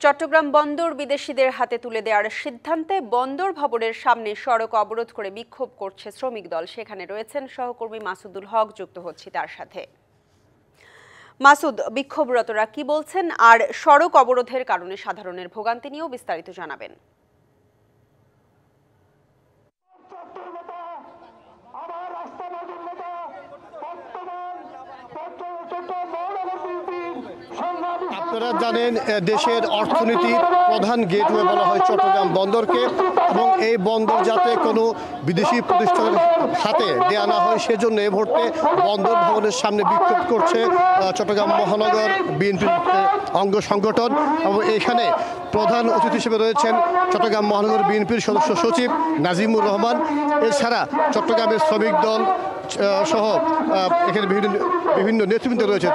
চট্টগ্রাম বন্দর বিদেশিদের হাতে তুলে দেওয়ার সিদ্ধান্তে বন্দর ভবনের সামনে সড়ক অবরোধ করে বিক্ষোভ করছে শ্রমিক দল। সেখানে রয়েছেন সহকর্মী মাসুদুল হক, যুক্ত হচ্ছি তার সাথে। মাসুদ, বিক্ষোভরতরা কি বলছেন আর সড়ক অবরোধের কারণে সাধারণের ভোগান্তি নিয়েও বিস্তারিত জানাবেন। আপনারা জানেন দেশের অর্থনীতির প্রধান গেটওয়ে বলা হয় চট্টগ্রাম বন্দরকে, এবং এই বন্দর যাতে কোনো বিদেশি প্রতিষ্ঠানের হাতে দেয়া না হয় সেজন্য এই মুহূর্তে বন্দর ভবনের সামনে বিক্ষোভ করছে চট্টগ্রাম মহানগর বিএনপির অঙ্গ সংগঠন। এবং এখানে প্রধান অতিথি হিসেবে রয়েছেন চট্টগ্রাম মহানগর বিএনপির সদস্য সচিব নাজিমুর রহমান। এছাড়া চট্টগ্রামের শ্রমিক দল সহ এখানে বিভিন্ন নেতৃবৃন্দ রয়েছে।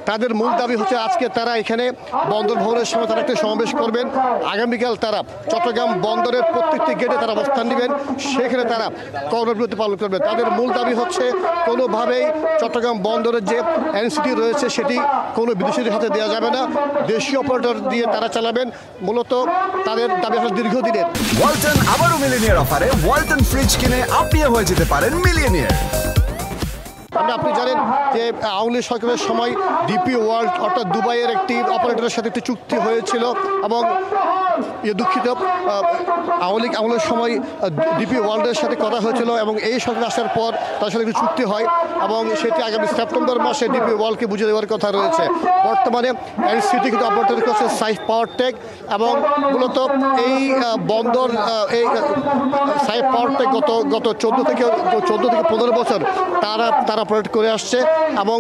তাদের মূল দাবি হচ্ছে আজকে তারা এখানে বন্দর ভবনের সামনে তারা একটা সমাবেশ করবেন। আগামীকাল তারা চট্টগ্রাম বন্দরের প্রত্যেকটি গেটে তারা অবস্থান নেবেন, সেখানে তারা কর্মবিরতি পালন করবেন। তাদের মূল দাবি হচ্ছে কোনোভাবেই চট্টগ্রাম বন্দরের যে এনসিটি রয়েছে সেটি কোনো বিদেশিদের হাতে দেওয়া যাবে না, দেশীয় অপারেটর দিয়ে তারা চালাবেন। মূলত তাদের দাবি হচ্ছে দীর্ঘদিনের। ওয়ালটন আবারও মিলিয়নিয়ার অফারে ওয়ালটন ফ্রিজ কিনে আপনিও হয়ে যেতে পারেন মিলিয়নিয়ার। আপনি জানেন যে আওয়ামী লীগ সরকারের সময় ডিপি ওয়ার্ল্ড অর্থাৎ দুবাইয়ের একটি অপারেটরের সাথে একটি চুক্তি হয়েছিল, এবং দুঃখিত আওয়ামী লীগের সময় ডিপি ওয়ার্ল্ডের সাথে কথা হয়েছিল, এবং এই সরকার আসার পর তার সাথে একটি চুক্তি হয়, এবং সেটি আগামী সেপ্টেম্বর মাসে ডিপি ওয়ার্ল্ডকে বুঝিয়ে দেওয়ার কথা রয়েছে। বর্তমানে এনসিটি কিন্তু অপারেটর করছে সাইফ পাওয়ারটেক, এবং মূলত এই বন্দর এই সাইফ পাওয়ারটেক গত 14 থেকে 15 বছর তারা অপারেট করে আসছে, এবং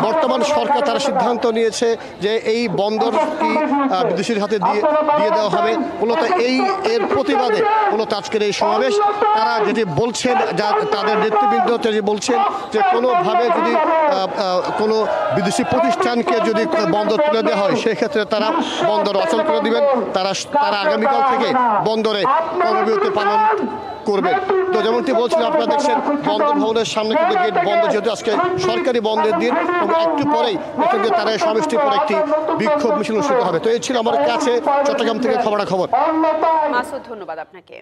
বর্তমান সরকার তারা সিদ্ধান্ত নিয়েছে যে এই বন্দর কি বিদেশির হাতে দিয়ে দেওয়া হবে। মূলত এর প্রতিবাদে মূলত আজকের এই সমাবেশ। তারা যেটি বলছেন, যা তাদের নেতৃবৃন্দ যেটি বলছেন যে কোনোভাবে যদি কোনো বিদেশি প্রতিষ্ঠানকে যদি বন্দর তুলে দেওয়া হয় সেক্ষেত্রে তারা বন্দর অচল করে দিবেন। তারা আগামীকাল থেকে বন্দরে কর্মবিরতি পালন করবেন। তো যেমনটি বলছিলাম, আপনারা দেখছেন বন্দর ভবনের সামনে কিন্তু গেট বন্ধ, যেহেতু আজকে সরকারি বন্ধের দিন, এবং একটু পরেই এখানে তারা সমাবেশটির পর একটি বিক্ষোভ মিছিল অনুষ্ঠিত হবে। তো এই ছিল আমার কাছে চট্টগ্রাম থেকে খবরাখবর। মাসুদ, ধন্যবাদ আপনাকে।